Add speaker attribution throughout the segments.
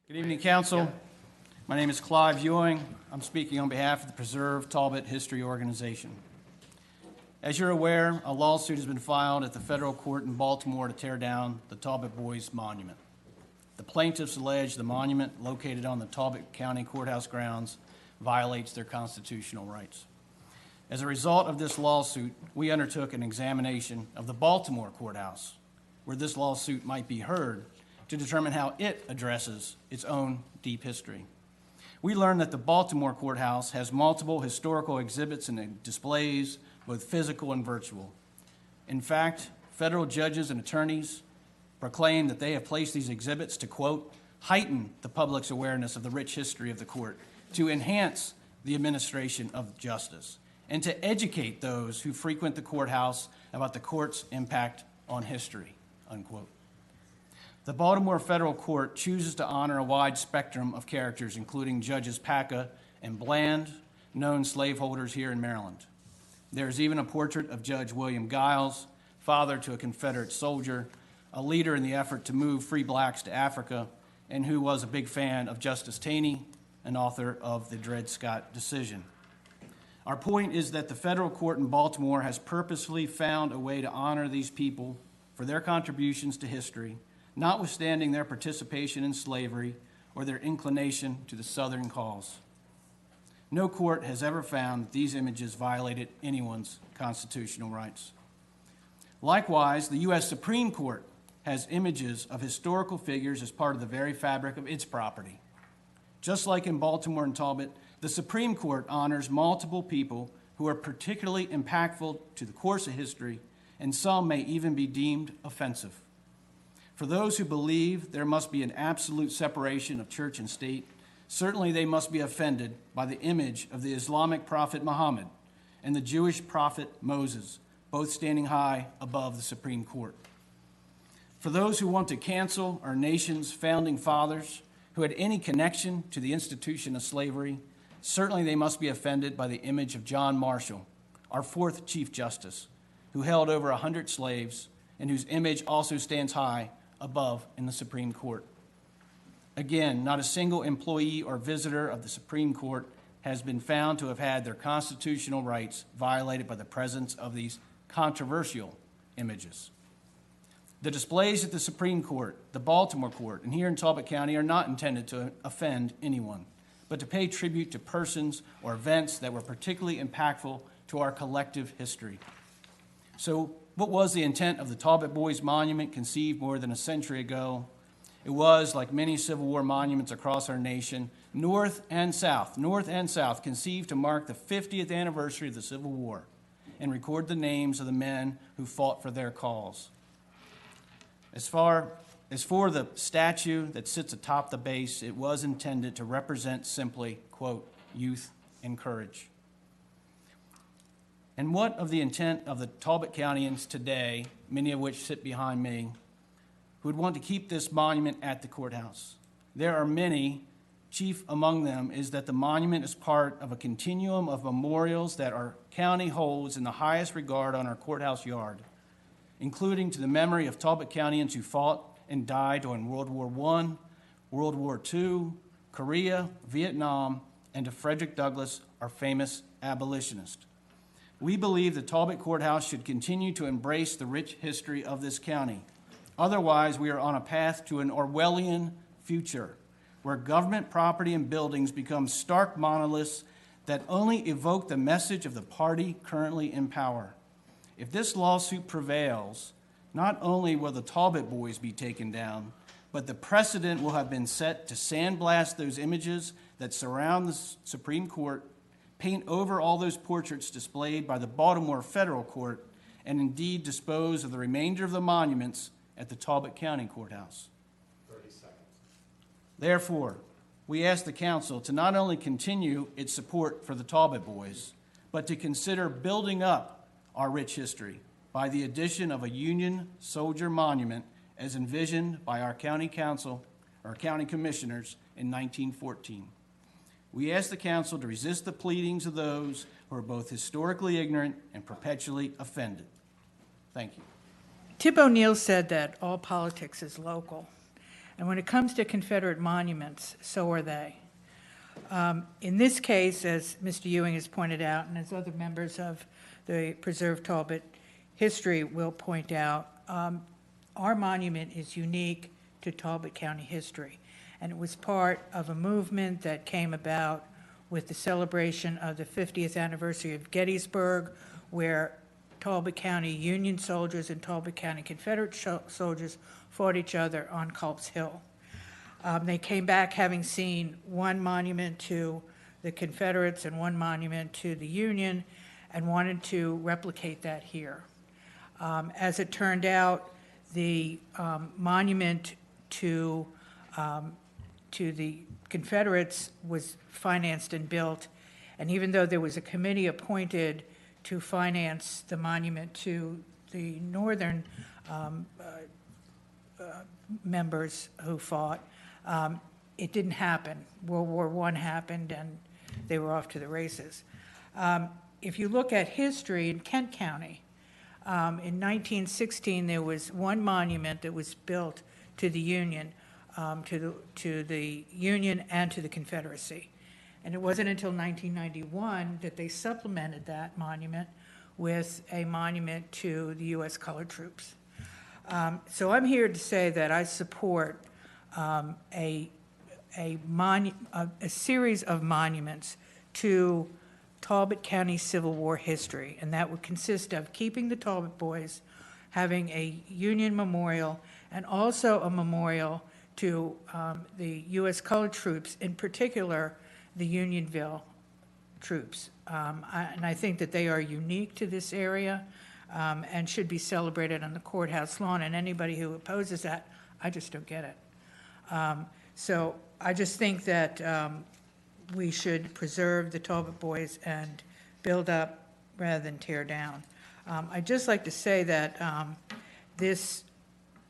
Speaker 1: Good evening, Council. My name is Clive Ewing. I'm speaking on behalf of the Preserve Talbot History Organization. As you're aware, a lawsuit has been filed at the federal court in Baltimore to tear down the Talbot Boys Monument. The plaintiffs allege the monument, located on the Talbot County Courthouse grounds, violates their constitutional rights. As a result of this lawsuit, we undertook an examination of the Baltimore courthouse, where this lawsuit might be heard, to determine how it addresses its own deep history. We learned that the Baltimore courthouse has multiple historical exhibits and displays, both physical and virtual. In fact, federal judges and attorneys proclaim that they have placed these exhibits to, quote, heighten the public's awareness of the rich history of the court, to enhance the administration of justice, and to educate those who frequent the courthouse about the court's impact on history, unquote. The Baltimore Federal Court chooses to honor a wide spectrum of characters, including Judges Paca and Bland, known slaveholders here in Maryland. There is even a portrait of Judge William Giles, father to a Confederate soldier, a leader in the effort to move free blacks to Africa, and who was a big fan of Justice Taney, an author of the Dred Scott decision. Our point is that the federal court in Baltimore has purposefully found a way to honor these people for their contributions to history, notwithstanding their participation in slavery or their inclination to the Southern cause. No court has ever found that these images violated anyone's constitutional rights. Likewise, the U.S. Supreme Court has images of historical figures as part of the very fabric of its property. Just like in Baltimore and Talbot, the Supreme Court honors multiple people who are particularly impactful to the course of history, and some may even be deemed offensive. For those who believe there must be an absolute separation of church and state, certainly they must be offended by the image of the Islamic prophet Muhammad and the Jewish prophet Moses, both standing high above the Supreme Court. For those who want to cancel our nation's founding fathers who had any connection to the institution of slavery, certainly they must be offended by the image of John Marshall, our fourth Chief Justice, who held over 100 slaves and whose image also stands high above in the Supreme Court. Again, not a single employee or visitor of the Supreme Court has been found to have had their constitutional rights violated by the presence of these controversial images. The displays at the Supreme Court, the Baltimore Court, and here in Talbot County are not intended to offend anyone, but to pay tribute to persons or events that were particularly impactful to our collective history. So, what was the intent of the Talbot Boys Monument, conceived more than a century ago? It was, like many Civil War monuments across our nation, north and south, conceived to mark the 50th anniversary of the Civil War and record the names of the men who fought for their cause. As for the statue that sits atop the base, it was intended to represent simply, quote, youth and courage. And what of the intent of the Talbot Countyans today, many of which sit behind me, who would want to keep this monument at the courthouse? There are many. Chief among them is that the monument is part of a continuum of memorials that our county holds in the highest regard on our courthouse yard, including to the memory of Talbot Countyans who fought and died during World War I, World War II, Korea, Vietnam, and to Frederick Douglass, our famous abolitionist. We believe the Talbot Courthouse should continue to embrace the rich history of this county. Otherwise, we are on a path to an Orwellian future, where government property and buildings become stark monoliths that only evoke the message of the party currently in power. If this lawsuit prevails, not only will the Talbot Boys be taken down, but the precedent will have been set to sandblast those images that surround the Supreme Court, paint over all those portraits displayed by the Baltimore Federal Court, and indeed dispose of the remainder of the monuments at the Talbot County Courthouse.
Speaker 2: 30 seconds.
Speaker 1: Therefore, we ask the council to not only continue its support for the Talbot Boys, but to consider building up our rich history by the addition of a Union soldier monument as envisioned by our county council or county commissioners in 1914. We ask the council to resist the pleadings of those who are both historically ignorant and perpetually offended. Thank you.
Speaker 3: Tip O'Neill said that all politics is local.
Speaker 2: And when it comes to Confederate monuments, so are they. In this case, as Mr. Ewing has pointed out, and as other members of the Preserve Talbot history will point out, our monument is unique to Talbot County history. And it was part of a movement that came about with the celebration of the 50th anniversary of Gettysburg, where Talbot County Union soldiers and Talbot County Confederate soldiers fought each other on Culp's Hill. They came back having seen one monument to the Confederates and one monument to the Union, and wanted to replicate that here. As it turned out, the monument to the Confederates was financed and built, and even though there was a committee appointed to finance the monument to the northern members who fought, it didn't happen. World War I happened, and they were off to the races. If you look at history in Kent County, in 1916, there was one monument that was built to the Union, to the Union and to the Confederacy. And it wasn't until 1991 that they supplemented that monument with a monument to the U.S. colored troops. So I'm here to say that I support a series of monuments to Talbot County Civil War history, and that would consist of keeping the Talbot boys, having a Union memorial, and also a memorial to the U.S. colored troops, in particular the Unionville troops. And I think that they are unique to this area and should be celebrated on the courthouse lawn, and anybody who opposes that, I just don't get it. So I just think that we should preserve the Talbot boys and build up rather than tear down. I'd just like to say that this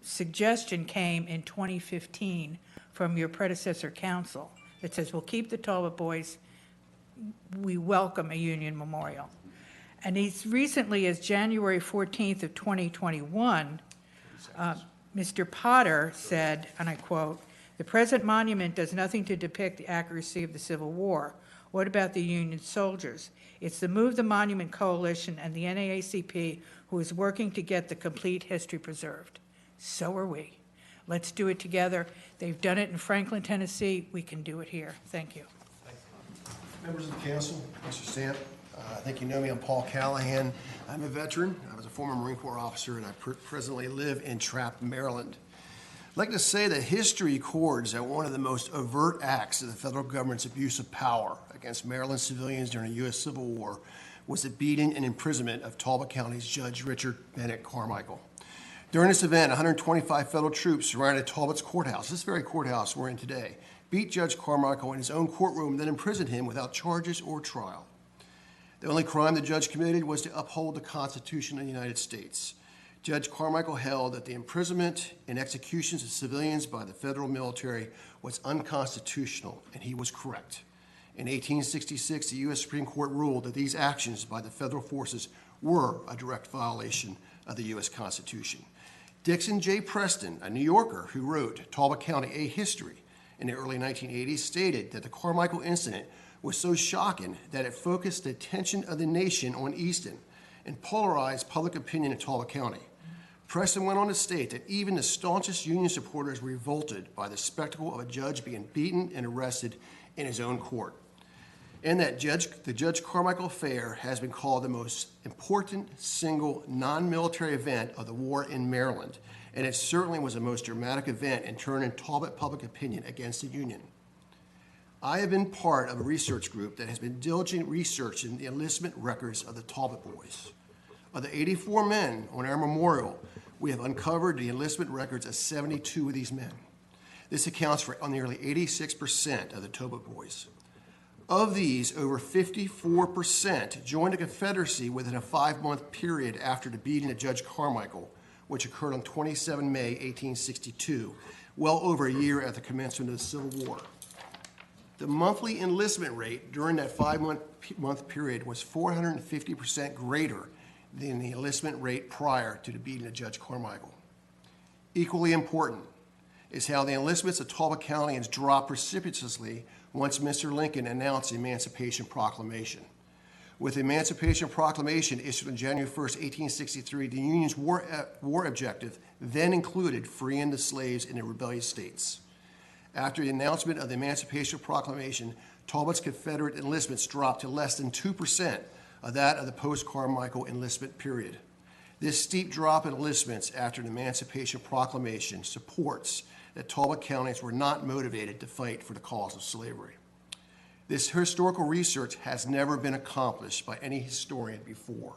Speaker 2: suggestion came in 2015 from your predecessor council that says, we'll keep the Talbot boys, we welcome a Union memorial. And as recently as January 14th of 2021, Mr. Potter said, and I quote, "The present monument does nothing to depict the accuracy of the Civil War. What about the Union soldiers? It's the Move the Monument Coalition and the NAACP who is working to get the complete history preserved. So are we. Let's do it together. They've done it in Franklin, Tennessee. We can do it here." Thank you.
Speaker 3: Members of the council, Mr. Stamp, I think you know me. I'm Paul Callahan. I'm a veteran. I was a former Marine Corps officer, and I presently live in Trapp, Maryland. I'd like to say that history records that one of the most overt acts of the federal government's abuse of power against Maryland civilians during the U.S. Civil War was the beating and imprisonment of Talbot County's Judge Richard Bennett Carmichael. During this event, 125 federal troops surrounded Talbot's courthouse, this very courthouse we're in today, beat Judge Carmichael in his own courtroom, then imprisoned him without charges or trial. The only crime the judge committed was to uphold the Constitution of the United States. Judge Carmichael held that the imprisonment and executions of civilians by the federal military was unconstitutional, and he was correct. In 1866, the U.S. Supreme Court ruled that these actions by the federal forces were a direct violation of the U.S. Constitution. Dixon J. Preston, a New Yorker who wrote Talbot County, A History in the early 1980s, stated that the Carmichael incident was so shocking that it focused the attention of the nation on Easton and polarized public opinion in Talbot County. Preston went on to state that even the staunchest Union supporters were revolted by the spectacle of a judge being beaten and arrested in his own court, and that the Judge Carmichael affair has been called the most important single non-military event of the war in Maryland, and it certainly was the most dramatic event in turning Talbot public opinion against the Union. I have been part of a research group that has been diligently researching the enlistment records of the Talbot boys. Of the 84 men on our memorial, we have uncovered the enlistment records of 72 of these men. This accounts for nearly 86% of the Talbot boys. Of these, over 54% joined the Confederacy within a 5-month period after the beating of Judge Carmichael, which occurred on 27 May 1862, well over a year at the commencement of the Civil War. The monthly enlistment rate during that 5-month period was 450% greater than the enlistment rate prior to the beating of Judge Carmichael. Equally important, is how the enlistments of Talbot Countyans dropped precipitously once Mr. Lincoln announced the Emancipation Proclamation. With the Emancipation Proclamation issued on January 1st, 1863, the Union's war objective then included freeing the slaves in the rebellious states. After the announcement of the Emancipation Proclamation, Talbot's Confederate enlistments dropped to less than 2% of that of the post-Carmichael enlistment period. This steep drop in enlistments after the Emancipation Proclamation supports that Talbot Countyans were not motivated to fight for the cause of slavery. This historical research has never been accomplished by any historian before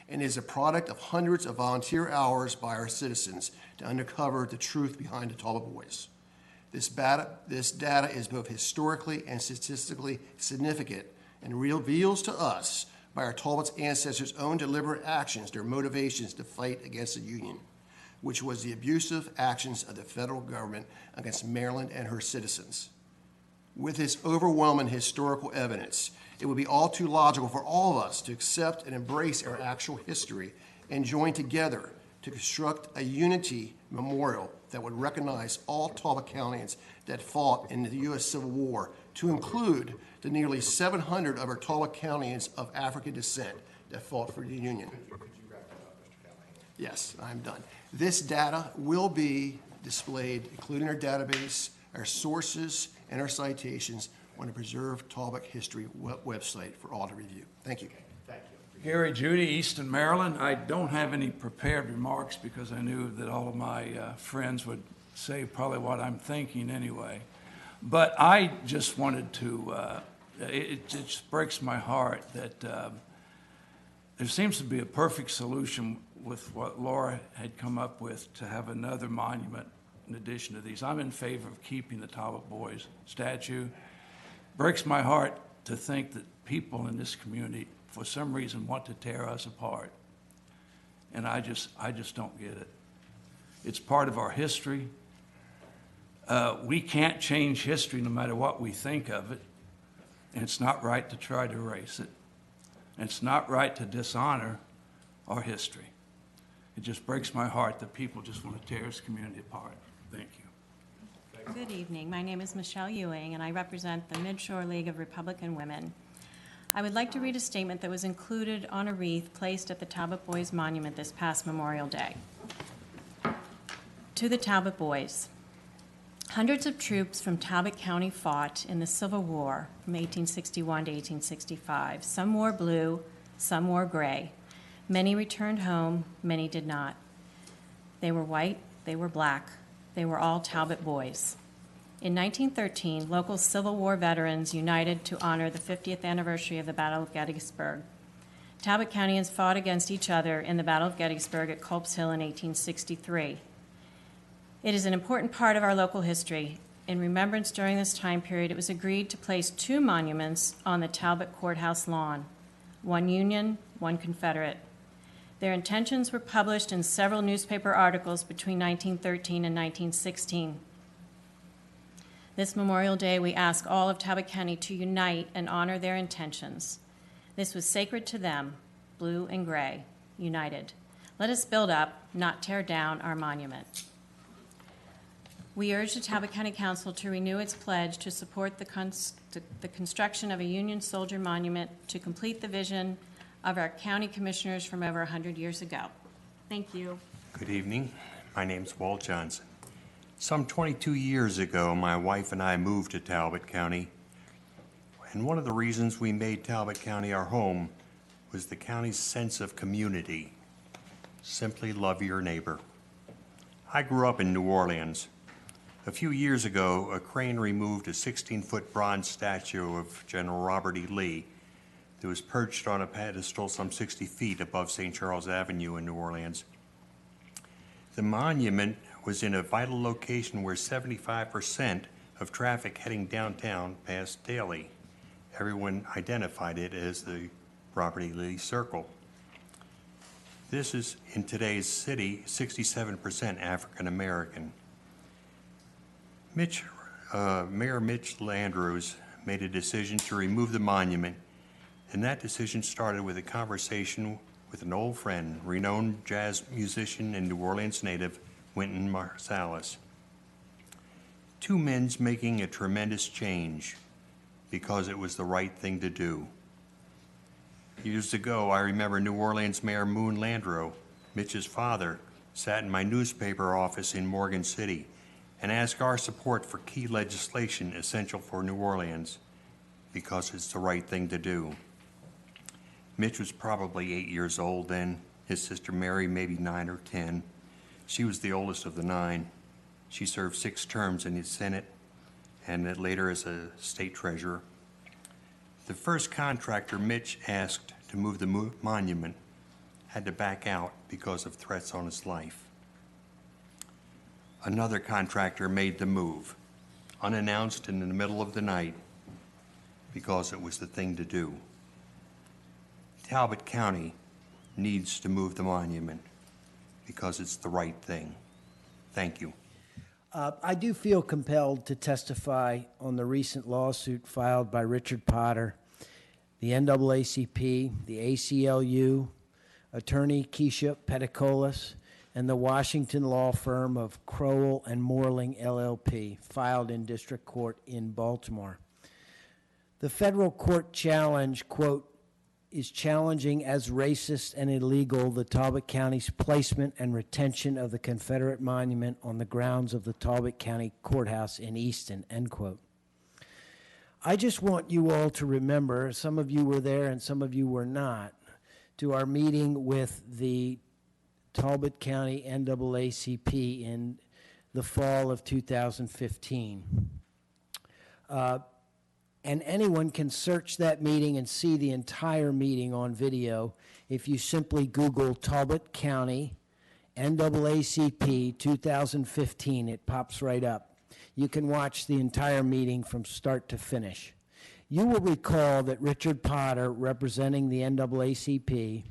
Speaker 3: and is a product of hundreds of volunteer hours by our citizens to uncover the truth behind the Talbot Boys. This data is both historically and statistically significant and reveals to us by our Talbot's ancestors' own deliberate actions their motivations to fight against the Union, which was the abusive actions of the federal government against Maryland and her citizens. With this overwhelming historical evidence, it would be all too logical for all of us to accept and embrace our actual history and join together to construct a unity memorial that would recognize all Talbot Countyans that fought in the U.S. Civil War, to include the nearly 700 of our Talbot Countyans of African descent that fought for the Union.
Speaker 4: Could you wrap that up, Mr. Callahan?
Speaker 3: Yes, I'm done. This data will be displayed, including our database, our sources, and our citations on the Preserve Talbot History website for all to review. Thank you.
Speaker 4: Thank you.
Speaker 5: Gary, Judy Easton, Maryland. I don't have any prepared remarks because I knew that all of my friends would say probably what I'm thinking anyway. But I just wanted to, it just breaks my heart that there seems to be a perfect solution with what Laura had come up with to have another monument in addition to these. I'm in favor of keeping the Talbot Boys statue. Breaks my heart to think that people in this community, for some reason, want to tear us apart. And I just don't get it. It's part of our history. We can't change history no matter what we think of it. And it's not right to try to erase it. And it's not right to dishonor our history. It just breaks my heart that people just want to tear this community apart. Thank you.
Speaker 6: Good evening. My name is Michelle Ewing, and I represent the Midshore League of Republican Women. I would like to read a statement that was included on a wreath placed at the Talbot Boys Monument this past Memorial Day. To the Talbot Boys. Hundreds of troops from Talbot County fought in the Civil War from 1861 to 1865. Some wore blue, some wore gray. Many returned home, many did not. They were white, they were black. They were all Talbot boys. In 1913, local Civil War veterans united to honor the 50th anniversary of the Battle of Gettysburg. Talbot Countyans fought against each other in the Battle of Gettysburg at Culp's Hill in 1863. It is an important part of our local history. In remembrance during this time period, it was agreed to place 2 monuments on the Talbot Courthouse lawn, one Union, one Confederate. Their intentions were published in several newspaper articles between 1913 and 1916. This Memorial Day, we ask all of Talbot County to unite and honor their intentions. This was sacred to them, blue and gray, united. Let us build up, not tear down, our monument. We urge the Talbot County Council to renew its pledge to support the construction of a Union soldier monument to complete the vision of our county commissioners from over 100 years ago. Thank you.
Speaker 7: Good evening. My name's Walt Johnson. Some 22 years ago, my wife and I moved to Talbot County, and one of the reasons we made Talbot County our home was the county's sense of community. Simply love your neighbor. I grew up in New Orleans. A few years ago, a crane removed a 16-foot bronze statue of General Robert E. Lee that was perched on a pedestal some 60 feet above St. Charles Avenue in New Orleans. The monument was in a vital location where 75% of traffic heading downtown passed daily. Everyone identified it as the Robert E. Lee Circle. This is, in today's city, 67% African American. Mayor Mitch Landrews made a decision to remove the monument, and that decision started with a conversation with an old friend, renowned jazz musician and New Orleans native, Wynton Marsalis. Two men making a tremendous change because it was the right thing to do. Years ago, I remember New Orleans Mayor Moon Landrieu, Mitch's father, sat in my newspaper office in Morgan City and asked our support for key legislation essential for New Orleans because it's the right thing to do. Mitch was probably 8 years old then, his sister Mary maybe 9 or 10. She was the oldest of the 9. She served 6 terms in the Senate and then later as a state treasurer. The first contractor Mitch asked to move the monument had to back out because of threats on his life. Another contractor made the move, unannounced and in the middle of the night, because it was the thing to do. Talbot County needs to move the monument because it's the right thing. Thank you.
Speaker 8: I do feel compelled to testify on the recent lawsuit filed by Richard Potter, the NAACP, the ACLU, attorney Keisha Peticolas, and the Washington law firm of Crowell and Moorling LLP, filed in district court in Baltimore. The federal court challenge, quote, is challenging as racist and illegal the Talbot County's placement and retention of the Confederate monument on the grounds of the Talbot County Courthouse in Easton, end quote. I just want you all to remember, some of you were there and some of you were not, to our meeting with the Talbot County NAACP in the fall of 2015. And anyone can search that meeting and see the entire meeting on video if you simply Google Talbot County NAACP 2015. It pops right up. You can watch the entire meeting from start to finish. You will recall that Richard Potter, representing the NAACP,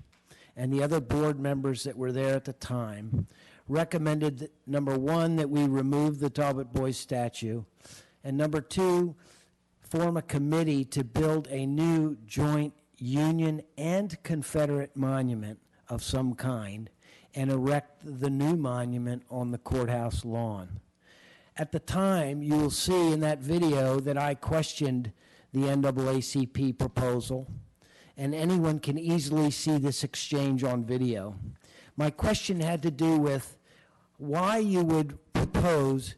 Speaker 8: and the other board members that were there at the time, recommended, that, number one, that we remove the Talbot Boys statue, and number two, form a committee to build a new joint Union and Confederate monument of some kind and erect the new monument on the courthouse lawn. At the time, you will see in that video that I questioned the NAACP proposal, and anyone can easily see this exchange on video. My question had to do with why you would propose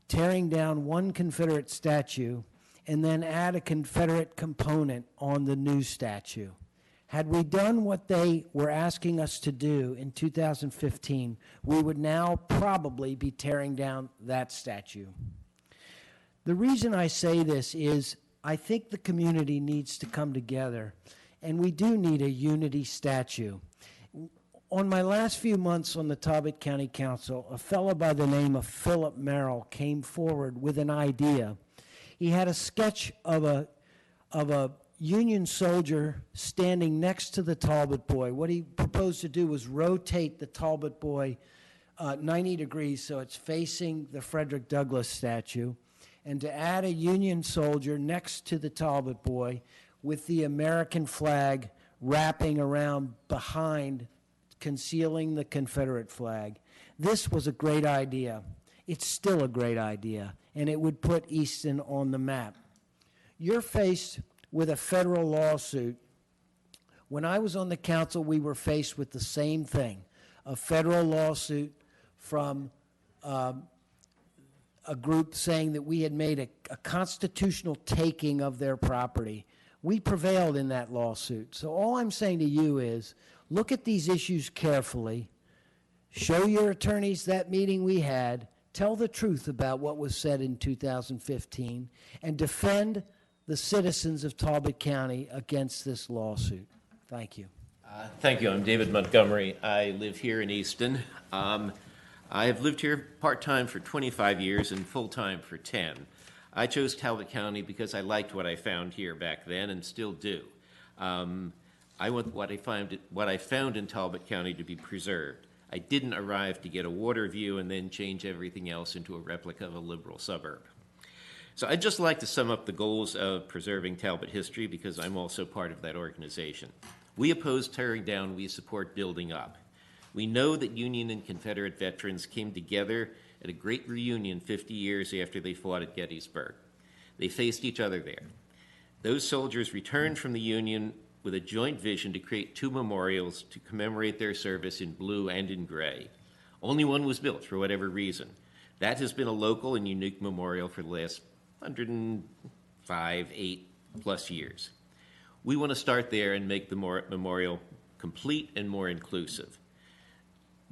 Speaker 8: tearing down one Confederate statue and then add a Confederate component on the new statue. Had we done what they were asking us to do in 2015, we would now probably be tearing down that statue. The reason I say this is I think the community needs to come together, and we do need a unity statue. On my last few months on the Talbot County Council, a fellow by the name of Philip Merrill came forward with an idea. He had a sketch of a Union soldier standing next to the Talbot boy. What he proposed to do was rotate the Talbot boy 90 degrees so it's facing the Frederick Douglass statue, and to add a Union soldier next to the Talbot boy with the American flag wrapping around behind, concealing the Confederate flag. This was a great idea. It's still a great idea, and it would put Easton on the map. You're faced with a federal lawsuit. When I was on the council, we were faced with the same thing, a federal lawsuit from a group saying that we had made a constitutional taking of their property. We prevailed in that lawsuit. So all I'm saying to you is, look at these issues carefully, show your attorneys that meeting we had, tell the truth about what was said in 2015, and defend the citizens of Talbot County against this lawsuit. Thank you.
Speaker 9: Thank you. I'm David Montgomery. I live here in Easton. I have lived here part-time for 25 years and full-time for 10. I chose Talbot County because I liked what I found here back then and still do. I want what I found in Talbot County to be preserved. I didn't arrive to get a water view and then change everything else into a replica of a liberal suburb. So I'd just like to sum up the goals of preserving Talbot history because I'm also part of that organization. We oppose tearing down, we support building up. We know that Union and Confederate veterans came together at a great reunion 50 years after they fought at Gettysburg. They faced each other there. Those soldiers returned from the Union with a joint vision to create two memorials to commemorate their service in blue and in gray. Only one was built for whatever reason. That has been a local and unique memorial for the last 105, 8+ years. We want to start there and make the memorial complete and more inclusive.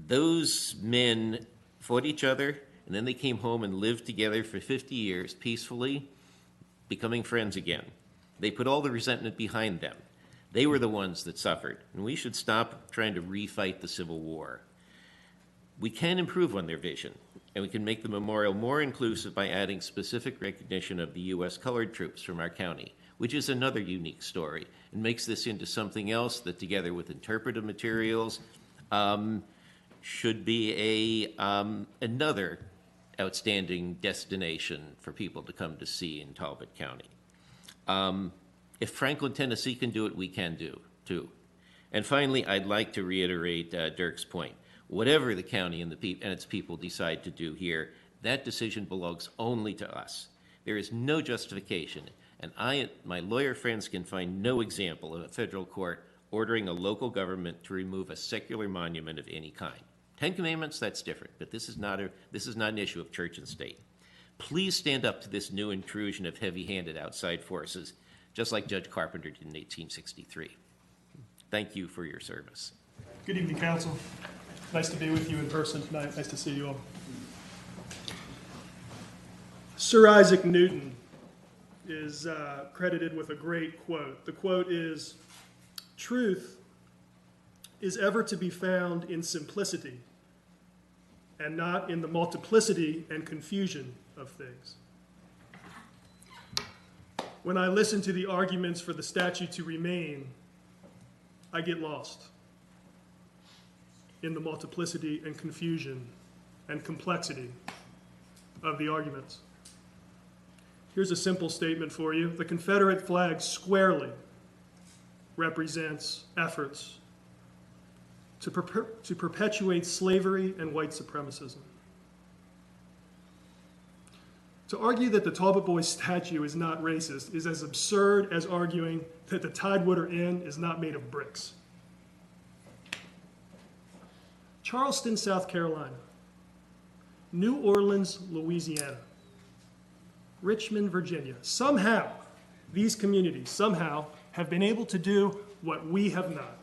Speaker 9: Those men fought each other, and then they came home and lived together for 50 years peacefully, becoming friends again. They put all the resentment behind them. They were the ones that suffered, and we should stop trying to refight the Civil War. We can improve on their vision, and we can make the memorial more inclusive by adding specific recognition of the U.S. colored troops from our county, which is another unique story, and makes this into something else that, together with interpretive materials, should be another outstanding destination for people to come to see in Talbot County. If Franklin, Tennessee can do it, we can do too. And finally, I'd like to reiterate Dirk's point. Whatever the county and its people decide to do here, that decision belongs only to us. There is no justification, and my lawyer friends can find no example of a federal court ordering a local government to remove a secular monument of any kind. 10 Commandments, that's different, but this is not an issue of church and state. Please stand up to this new intrusion of heavy-handed outside forces, just like Judge Carpenter did in 1863. Thank you for your service.
Speaker 10: Good evening, Council. Nice to be with you in person tonight. Nice to see you all. Sir Isaac Newton is credited with a great quote. The quote is, "Truth is ever to be found in simplicity and not in the multiplicity and confusion of things." When I listen to the arguments for the statue to remain, I get lost in the multiplicity and confusion and complexity of the arguments. Here's a simple statement for you. The Confederate flag squarely represents efforts to perpetuate slavery and white supremacism. To argue that the Talbot Boys statue is not racist is as absurd as arguing that the Tidewater Inn is not made of bricks. Charleston, South Carolina, New Orleans, Louisiana, Richmond, Virginia. Somehow, these communities have been able to do what we have not.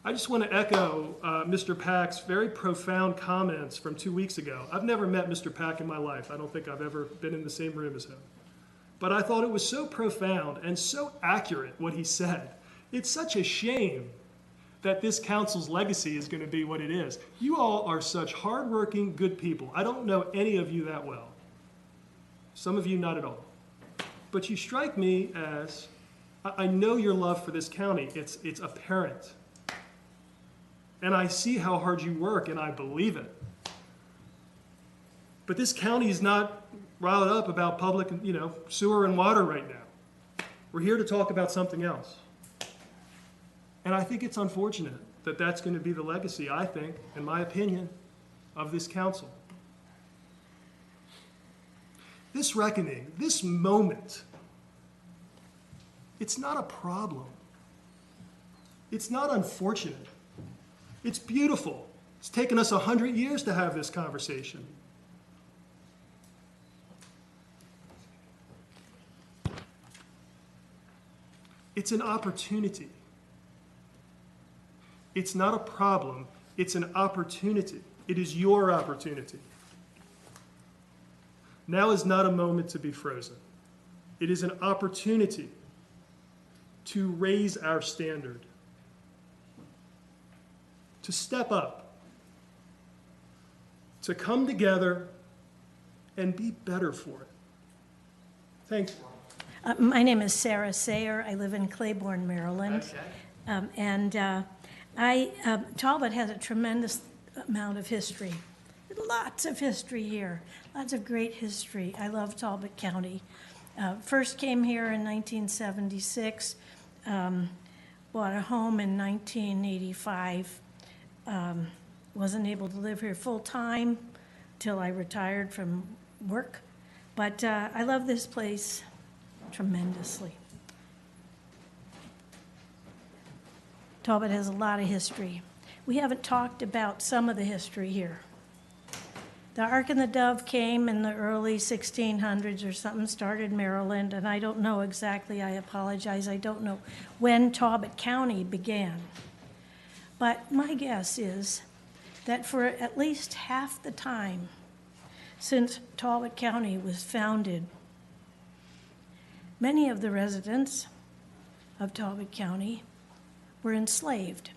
Speaker 10: I just want to echo Mr. Pack's very profound comments from 2 weeks ago. I've never met Mr. Pack in my life. I don't think I've ever been in the same room as him. But I thought it was so profound and so accurate what he said. It's such a shame that this council's legacy is going to be what it is. You all are such hardworking, good people. I don't know any of you that well. Some of you not at all. But you strike me as, I know your love for this county. It's apparent. And I see how hard you work, and I believe it. But this county is not riled up about public, sewer and water right now. We're here to talk about something else. And I think it's unfortunate that that's going to be the legacy, I think, in my opinion, of this council. This reckoning, this moment, it's not a problem. It's not unfortunate. It's beautiful. It's taken us 100 years to have this conversation. It's an opportunity. It's not a problem. It's an opportunity. It is your opportunity. Now is not a moment to be frozen. It is an opportunity to raise our standard, to step up, to come together and be better for it. Thank you.
Speaker 11: My name is Sarah Sayer. I live in Claiborne, Maryland.
Speaker 3: Okay.
Speaker 11: Talbot has a tremendous amount of history. Lots of history here. Lots of great history. I love Talbot County. First came here in 1976, bought a home in 1985, Wasn't able to live here full-time till I retired from work. But I love this place tremendously. Talbot has a lot of history. We haven't talked about some of the history here. The Ark and the Dove came in the early 1600s or something, started Maryland, and I don't know exactly, I apologize, I don't know when Talbot County began. But my guess is that for at least half the time since Talbot County was founded, many of the residents of Talbot County were enslaved.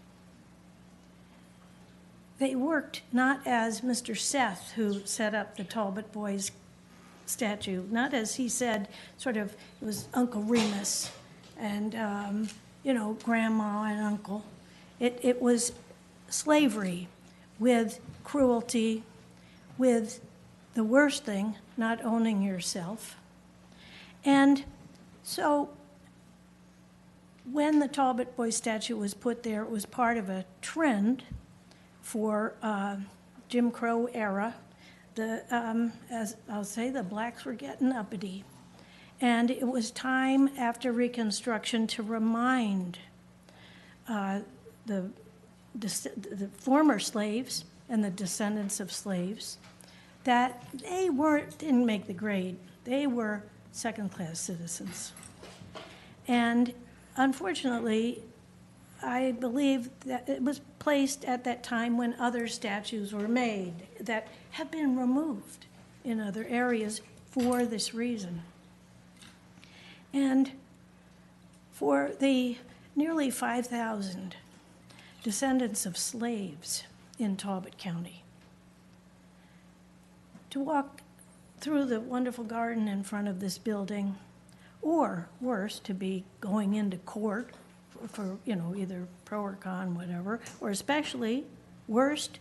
Speaker 11: They worked not as Mr. Seth, who set up the Talbot Boys statue, not as he said, sort of, it was Uncle Remus and, Grandma and Uncle. It was slavery with cruelty, with the worst thing, not owning yourself. And so when the Talbot Boys statue was put there, it was part of a trend for Jim Crow era. As I'll say, the blacks were getting uppity. And it was time after Reconstruction to remind the former slaves and the descendants of slaves that they didn't make the grade. They were second-class citizens. And unfortunately, I believe that it was placed at that time when other statues were made that have been removed in other areas for this reason. And for the nearly 5,000 descendants of slaves in Talbot County, to walk through the wonderful garden in front of this building, or worse, to be going into court for either pro or con, whatever, or especially worst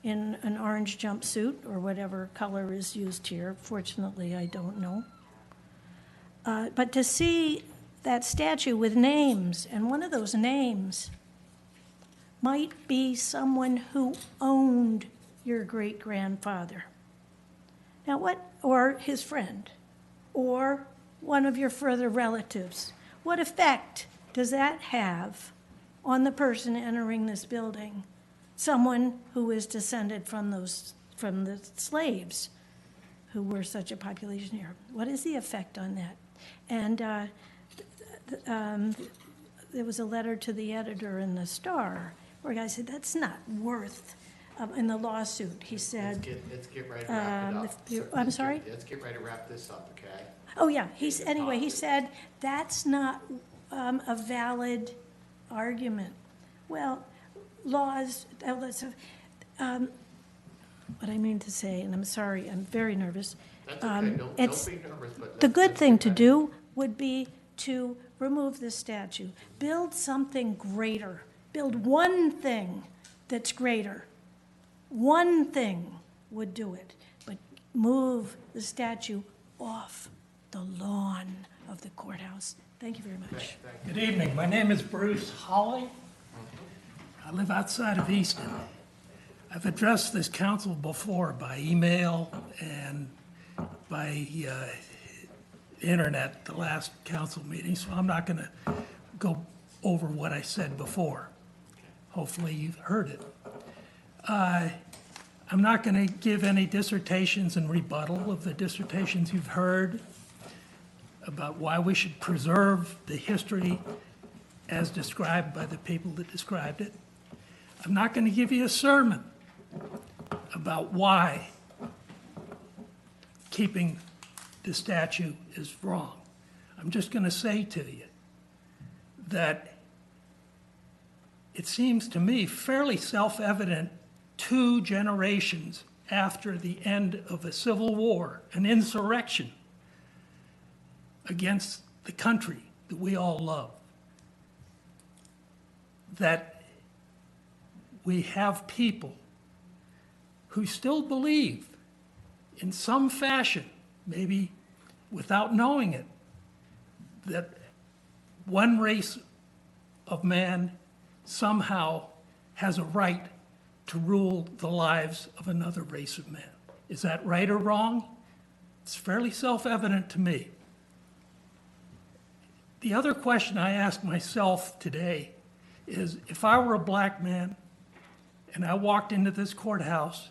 Speaker 11: in an orange jumpsuit or whatever color is used here. Fortunately, I don't know. But to see that statue with names, and one of those names might be someone who owned your great-grandfather. Now or his friend, or one of your further relatives. What effect does that have on the person entering this building? Someone who is descended from the slaves who were such a population here. What is the effect on that? And there was a letter to the editor in the Star where a guy said, that's not worth, in the lawsuit, he said.
Speaker 4: Let's get ready to wrap it up.
Speaker 11: I'm sorry?
Speaker 4: Let's get ready to wrap this up, okay?
Speaker 11: Oh, yeah, he said, that's not a valid argument. Well, laws, what I mean to say, and I'm sorry, I'm very nervous.
Speaker 4: That's okay, don't be nervous, but.
Speaker 11: The good thing to do would be to remove this statue, build something greater, build one thing that's greater. One thing would do it, but move the statue off the lawn of the courthouse. Thank you very much.
Speaker 12: Good evening. My name is Bruce Hawley. I live outside of Easton. I've addressed this council before by email and by internet, the last council meeting, so I'm not going to go over what I said before. Hopefully you've heard it. I'm not going to give any dissertations and rebuttal of the dissertations you've heard about why we should preserve the history as described by the people that described it. I'm not going to give you a sermon about why keeping the statue is wrong. I'm just going to say to you that it seems to me fairly self-evident 2 generations after the end of a civil war, an insurrection against the country that we all love, that we have people who still believe in some fashion, maybe without knowing it, that one race of man somehow has a right to rule the lives of another race of men. Is that right or wrong? It's fairly self-evident to me. The other question I ask myself today is, if I were a black man and I walked into this courthouse,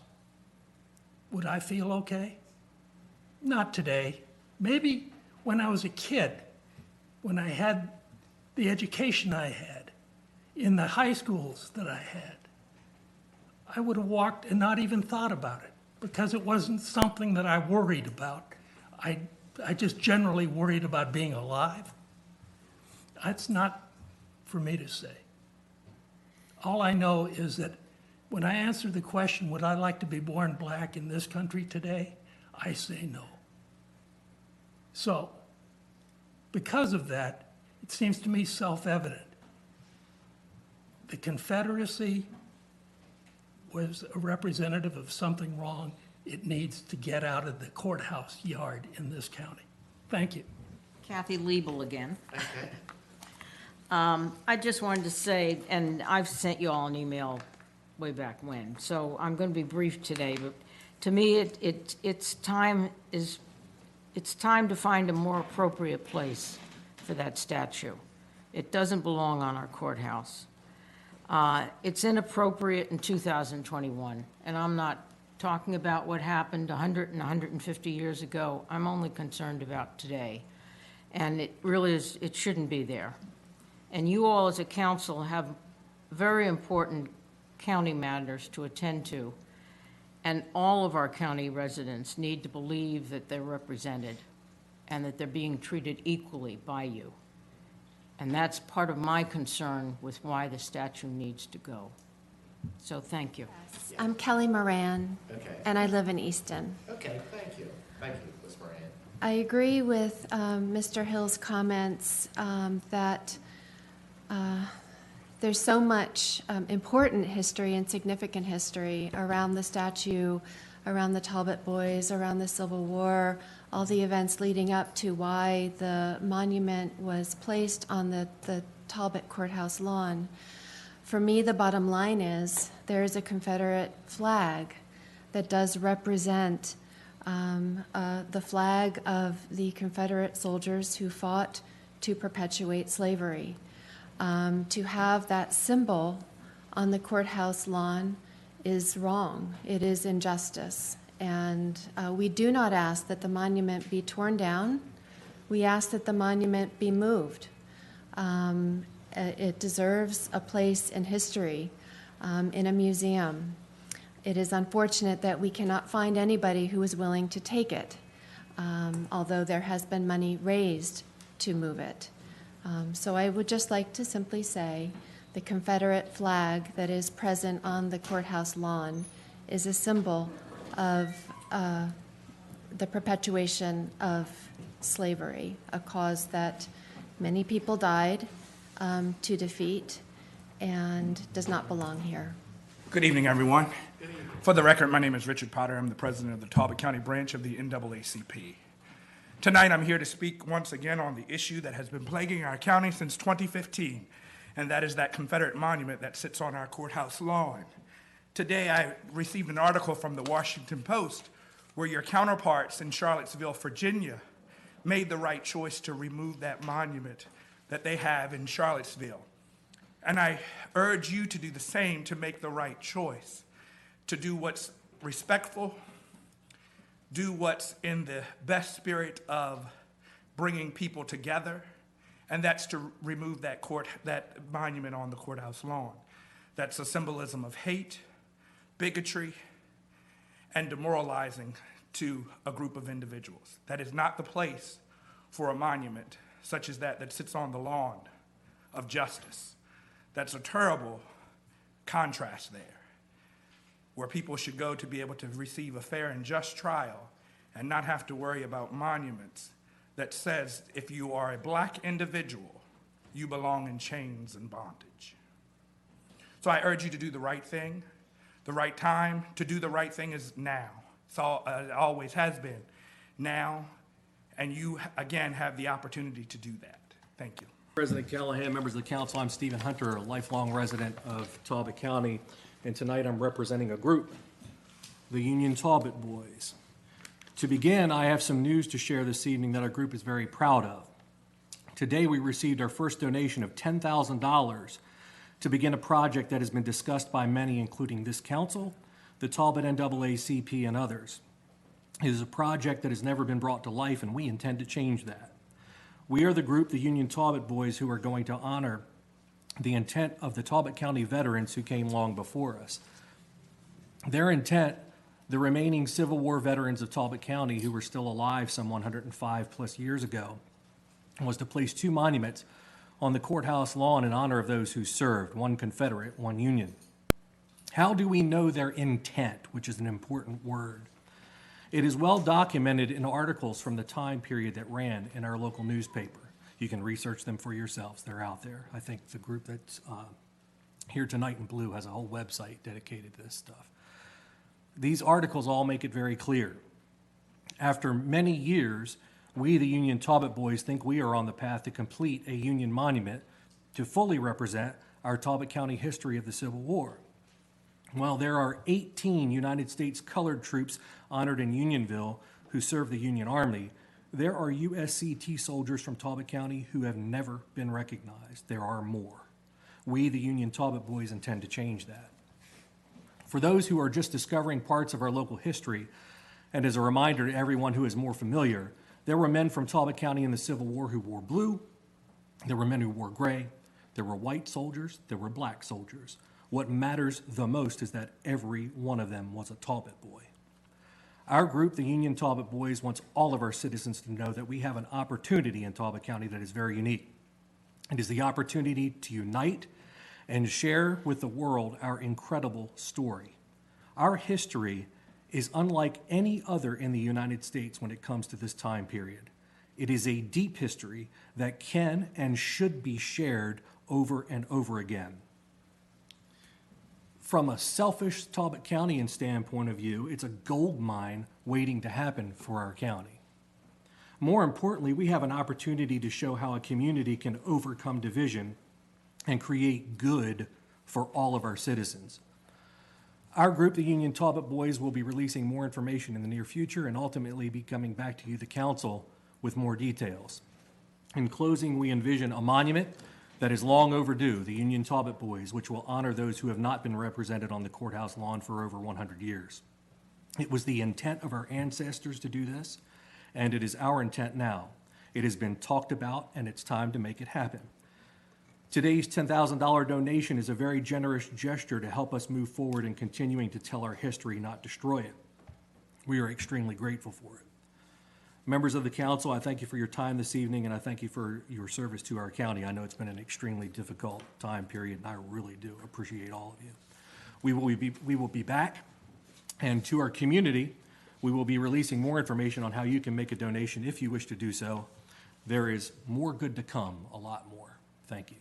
Speaker 12: would I feel okay? Not today. Maybe when I was a kid, when I had the education I had, in the high schools that I had, I would have walked and not even thought about it because it wasn't something that I worried about. I just generally worried about being alive. That's not for me to say. All I know is that when I answer the question, would I like to be born black in this country today? I say no. So, because of that, it seems to me self-evident. The Confederacy was a representative of something wrong. It needs to get out of the courthouse yard in this county. Thank you.
Speaker 13: Kathy Liebel again.
Speaker 4: Okay.
Speaker 13: I just wanted to say, and I've sent you all an email way back when, so I'm going to be brief today, but to me, it's time to find a more appropriate place for that statue. It doesn't belong on our courthouse. It's inappropriate in 2021, and I'm not talking about what happened 100 and 150 years ago. I'm only concerned about today, and it really is, it shouldn't be there. And you all as a council have very important county matters to attend to, and all of our county residents need to believe that they're represented and that they're being treated equally by you. And that's part of my concern with why the statue needs to go. So thank you.
Speaker 14: I'm Kelly Moran,
Speaker 4: Okay.
Speaker 14: and I live in Easton.
Speaker 4: Okay, thank you. Thank you, Ms. Moran.
Speaker 14: I agree with Mr. Hill's comments that there's so much important history and significant history around the statue, around the Talbot boys, around the Civil War, all the events leading up to why the monument was placed on the Talbot Courthouse lawn. For me, the bottom line is there is a Confederate flag that does represent the flag of the Confederate soldiers who fought to perpetuate slavery. To have that symbol on the courthouse lawn is wrong. It is injustice. And we do not ask that the monument be torn down. We ask that the monument be moved. It deserves a place in history, in a museum. It is unfortunate that we cannot find anybody who is willing to take it, although there has been money raised to move it. So I would just like to simply say the Confederate flag that is present on the courthouse lawn is a symbol of the perpetuation of slavery, a cause that many people died to defeat and does not belong here.
Speaker 15: Good evening, everyone. For the record, my name is Richard Potter. I'm the president of the Talbot County branch of the NAACP. Tonight, I'm here to speak once again on the issue that has been plaguing our county since 2015, and that is that Confederate monument that sits on our courthouse lawn. Today, I received an article from the Washington Post where your counterparts in Charlottesville, Virginia, made the right choice to remove that monument that they have in Charlottesville. And I urge you to do the same, to make the right choice, to do what's respectful, do what's in the best spirit of bringing people together, and that's to remove that monument on the courthouse lawn. That's a symbolism of hate, bigotry, and demoralizing to a group of individuals. That is not the place for a monument such as that sits on the lawn of justice. That's a terrible contrast there, where people should go to be able to receive a fair and just trial and not have to worry about monuments that says if you are a black individual, you belong in chains and bondage. So I urge you to do the right thing. The right time to do the right thing is now. It always has been now, and you, again, have the opportunity to do that. Thank you.
Speaker 16: President Callahan, members of the council, I'm Stephen Hunter, a lifelong resident of Talbot County, and tonight I'm representing a group, the Union Talbot Boys. To begin, I have some news to share this evening that our group is very proud of. Today, we received our first donation of $10,000 to begin a project that has been discussed by many, including this council, the Talbot NAACP, and others. It is a project that has never been brought to life, and we intend to change that. We are the group, the Union Talbot Boys, who are going to honor the intent of the Talbot County veterans who came long before us. Their intent, the remaining Civil War veterans of Talbot County who were still alive some 105 plus years ago, was to place 2 monuments on the courthouse lawn in honor of those who served, one Confederate, one Union. How do we know their intent, which is an important word? It is well documented in articles from the time period that ran in our local newspaper. You can research them for yourselves. They're out there. I think the group that's here tonight in blue has a whole website dedicated to this stuff. These articles all make it very clear. After many years, we, the Union Talbot Boys, think we are on the path to complete a Union monument to fully represent our Talbot County history of the Civil War. While there are 18 United States colored troops honored in Unionville who served the Union Army, there are USCT soldiers from Talbot County who have never been recognized. There are more. We, the Union Talbot Boys, intend to change that. For those who are just discovering parts of our local history, and as a reminder to everyone who is more familiar, there were men from Talbot County in the Civil War who wore blue, there were men who wore gray, there were white soldiers, there were black soldiers. What matters the most is that every one of them was a Talbot boy. Our group, the Union Talbot Boys, wants all of our citizens to know that we have an opportunity in Talbot County that is very unique. It is the opportunity to unite and share with the world our incredible story. Our history is unlike any other in the United States when it comes to this time period. It is a deep history that can and should be shared over and over again. From a selfish Talbot County standpoint of view, it's a gold mine waiting to happen for our county. More importantly, we have an opportunity to show how a community can overcome division and create good for all of our citizens. Our group, the Union Talbot Boys, will be releasing more information in the near future and ultimately be coming back to you, the council, with more details. In closing, we envision a monument that is long overdue, the Union Talbot Boys, which will honor those who have not been represented on the courthouse lawn for over 100 years. It was the intent of our ancestors to do this, and it is our intent now. It has been talked about, and it's time to make it happen. Today's $10,000 donation is a very generous gesture to help us move forward in continuing to tell our history, not destroy it. We are extremely grateful for it. Members of the council, I thank you for your time this evening, and I thank you for your service to our county. I know it's been an extremely difficult time period, and I really do appreciate all of you. We will be back, and to our community, we will be releasing more information on how you can make a donation if you wish to do so. There is more good to come, a lot more. Thank you.